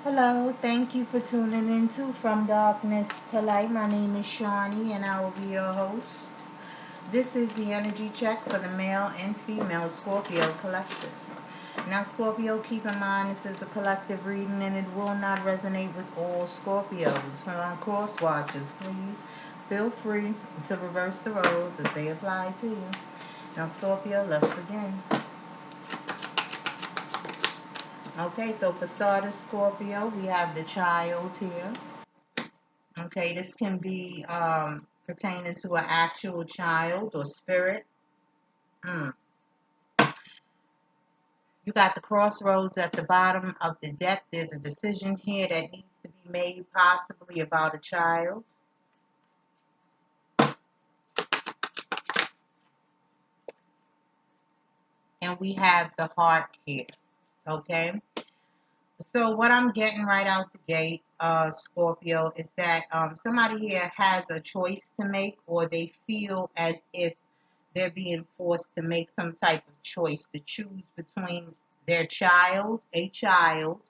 Hello, thank you for tuning into From Darkness to Light. My name is Shawnee and I will be your host. This is the energy check for the male and female Scorpio collective. Now, Scorpio, keep in mind this is a collective reading and it will not resonate with all Scorpios. For our cross watchers, please feel free to reverse the roles as they apply to you. Now, Scorpio, let's begin. Okay, so for starters, Scorpio, we have the child here. Okay, this can be pertaining to an actual child or spirit. Mm. You got the crossroads at the bottom of the deck. There's a decision here that needs to be made, possibly about a child. And we have the heart here. Okay, so what I'm getting right out the gate, Scorpio, is that somebody here has a choice to make, or they feel as if they're being forced to make some type of choice to choose between their child, a child,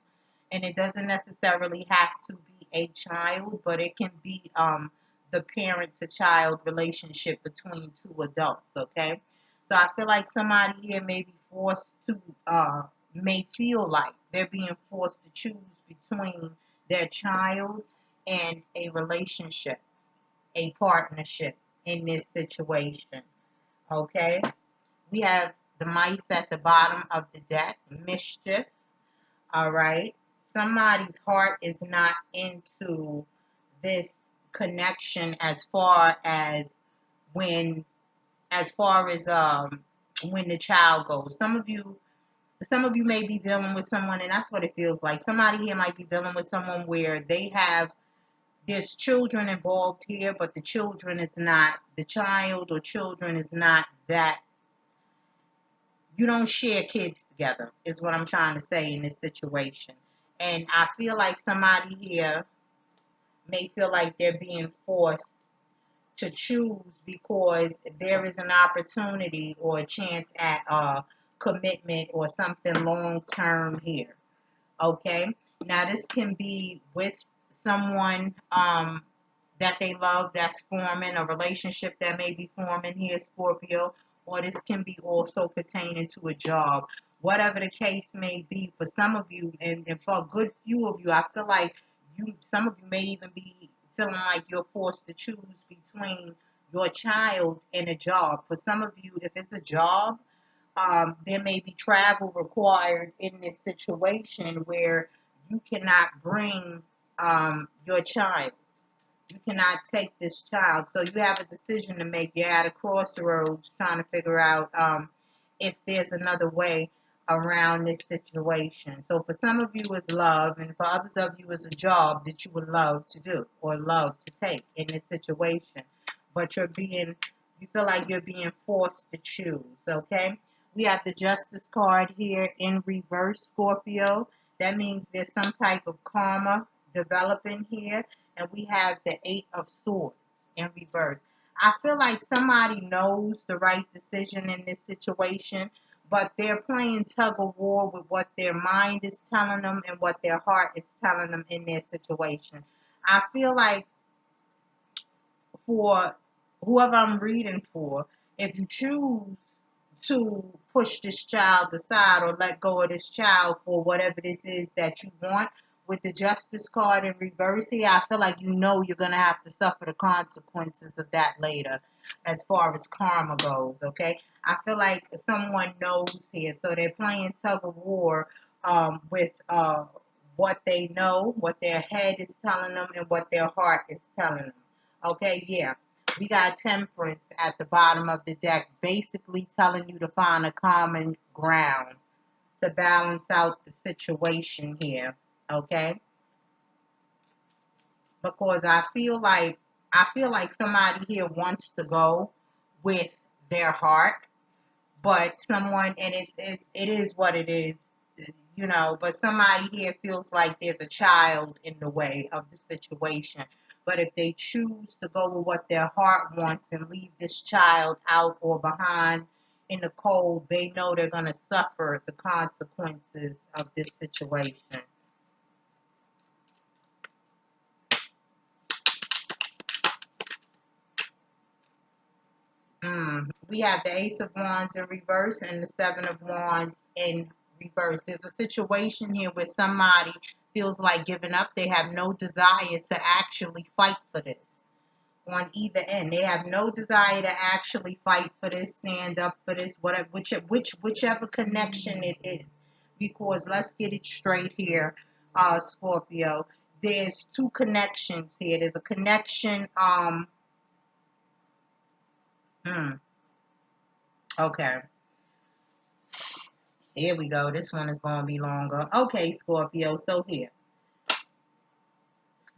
and it doesn't necessarily have to be a child, but it can be the parent to child relationship between two adults, okay? So I feel like somebody here may be forced to, may feel like they're being forced to choose between their child and a relationship, a partnership in this situation. Okay, we have the mice at the bottom of the deck, mischief. All right, somebody's heart is not into this connection when, as far as when the child goes. Some of you may be dealing with someone, and that's what it feels like. Somebody here might be dealing with someone where there's children involved here, but the children is not the child, or children is not that. You don't share kids together, is what I'm trying to say in this situation. And I feel like somebody here may feel like they're being forced to choose because there is an opportunity or a chance at a commitment or something long term here. Okay, now this can be with someone that they love, that's forming a relationship that may be forming here, Scorpio, or this can be also pertaining to a job. Whatever the case may be, for some of you, and for a good few of you, I feel like some of you may even be feeling like you're forced to choose between your child and a job. For some of you, if it's a job, there may be travel required in this situation where you cannot bring your child. You cannot take this child. So you have a decision to make. You're at a crossroads trying to figure out if there's another way around this situation. So for some of you, it's love, and for others of you, it's a job that you would love to do or love to take in this situation. But you feel like you're being forced to choose, okay? We have the Justice card here in reverse, Scorpio. That means there's some type of karma developing here, and we have the Eight of Swords in reverse. I feel like somebody knows the right decision in this situation, but they're playing tug of war with what their mind is telling them and what their heart is telling them in their situation. I feel like for whoever I'm reading for, if you choose to push this child aside or let go of this child for whatever this is that you want, with the Justice card in reverse here, I feel like you know you're going to have to suffer the consequences of that later as far as karma goes, okay? I feel like someone knows here, so they're playing tug of war with what they know, what their head is telling them, and what their heart is telling them. Okay, yeah. We got temperance at the bottom of the deck, basically telling you to find a common ground to balance out the situation here. Okay? Because I feel like somebody here wants to go with their heart, but someone, and it is what it is, but somebody here feels like there's a child in the way of the situation. But if they choose to go with what their heart wants and leave this child out or behind in the cold, they know they're going to suffer the consequences of this situation. We have the Ace of Wands in reverse and the Seven of Wands in reverse. There's a situation here where somebody feels like giving up. They have no desire to actually fight for this. On either end, they have no desire to actually fight for this, stand up for this, whatever, whichever connection it is. Because let's get it straight here, Scorpio. There's two connections here. There's a connection. Okay. Here we go. This one is going to be longer. Okay, Scorpio. So here,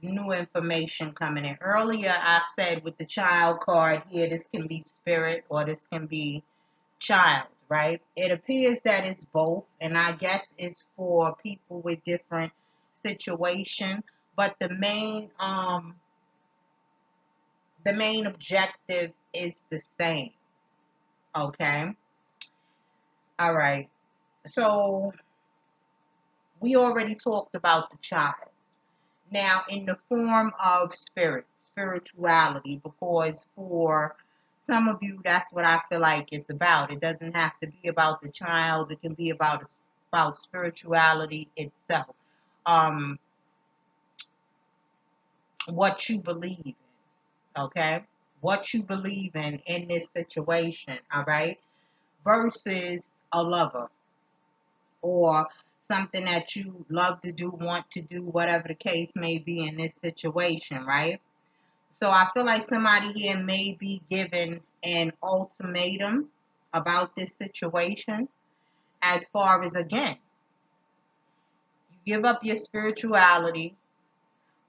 new information coming in. Earlier, I said with the child card here, this can be spirit or this can be child, right? It appears that it's both, and I guess it's for people with different situations. But the main objective is the same. Okay. All right. So we already talked about the child. Now, in the form of spirituality, because for some of you, that's what I feel like it's about. It doesn't have to be about the child. It can be about spirituality itself. What you believe in, okay? What you believe in this situation, all right? Versus a lover or something that you love to do, want to do, whatever the case may be in this situation, right? So I feel like somebody here may be given an ultimatum about this situation as far as, again, you give up your spirituality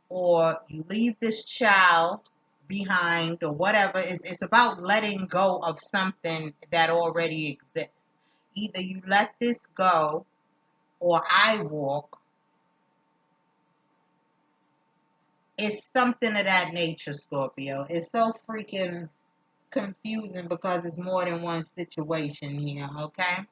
or you leave this child behind or whatever. It's about letting go of something that already exists. Either you let this go or I walk. It's something of that nature, Scorpio. It's so freaking confusing because it's more than one situation here, okay?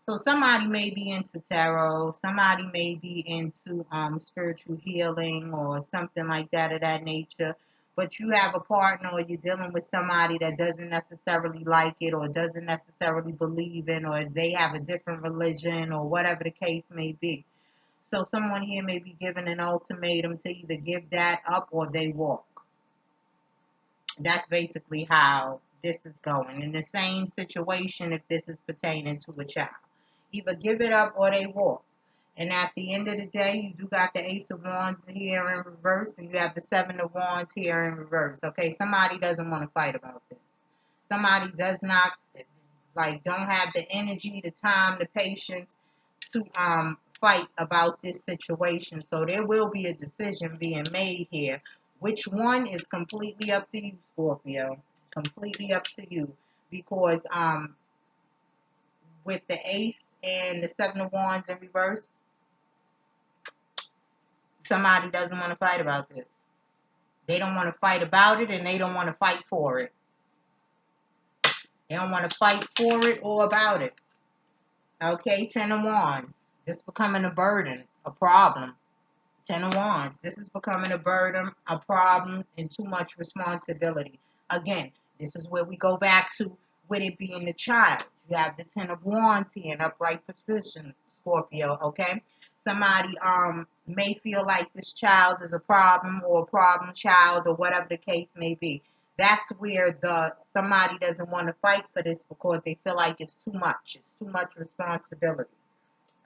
So somebody may be into tarot, somebody may be into spiritual healing or something like that of that nature, but you have a partner or you're dealing with somebody that doesn't necessarily like it or doesn't necessarily believe in, or they have a different religion or whatever the case may be. So someone here may be given an ultimatum to either give that up or they walk. That's basically how this is going. In the same situation, if this is pertaining to a child, either give it up or they walk. And at the end of the day, you do got the Ace of Wands here in reverse, and you have the Seven of Wands here in reverse. Okay, somebody doesn't want to fight about this. Somebody does not, don't have the energy, the time, the patience to fight about this situation. So there will be a decision being made here. Which one is completely up to you, Scorpio? Completely up to you. Because with the Ace and the Seven of Wands in reverse, somebody doesn't want to fight about this. They don't want to fight about it and they don't want to fight for it. They don't want to fight for it or about it. Okay, Ten of Wands. This becoming a burden, a problem. Ten of Wands. This is becoming a burden, a problem, and too much responsibility. Again, this is where we go back to with it being the child. You have the Ten of Wands here in upright position, Scorpio, okay? Somebody may feel like this child is a problem or a problem child or whatever the case may be. That's where somebody doesn't want to fight for this because they feel like it's too much. It's too much responsibility.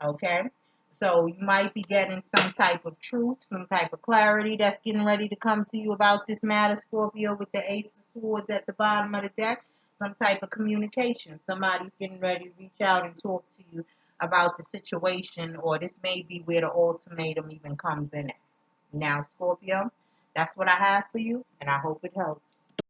Okay? So you might be getting some type of truth, some type of clarity that's getting ready to come to you about this matter, Scorpio, with the Ace of Swords at the bottom of the deck. Some type of communication. Somebody's getting ready to reach out and talk to you about the situation, or this may be where the ultimatum even comes in at. Now, Scorpio, that's what I have for you, and I hope it helps.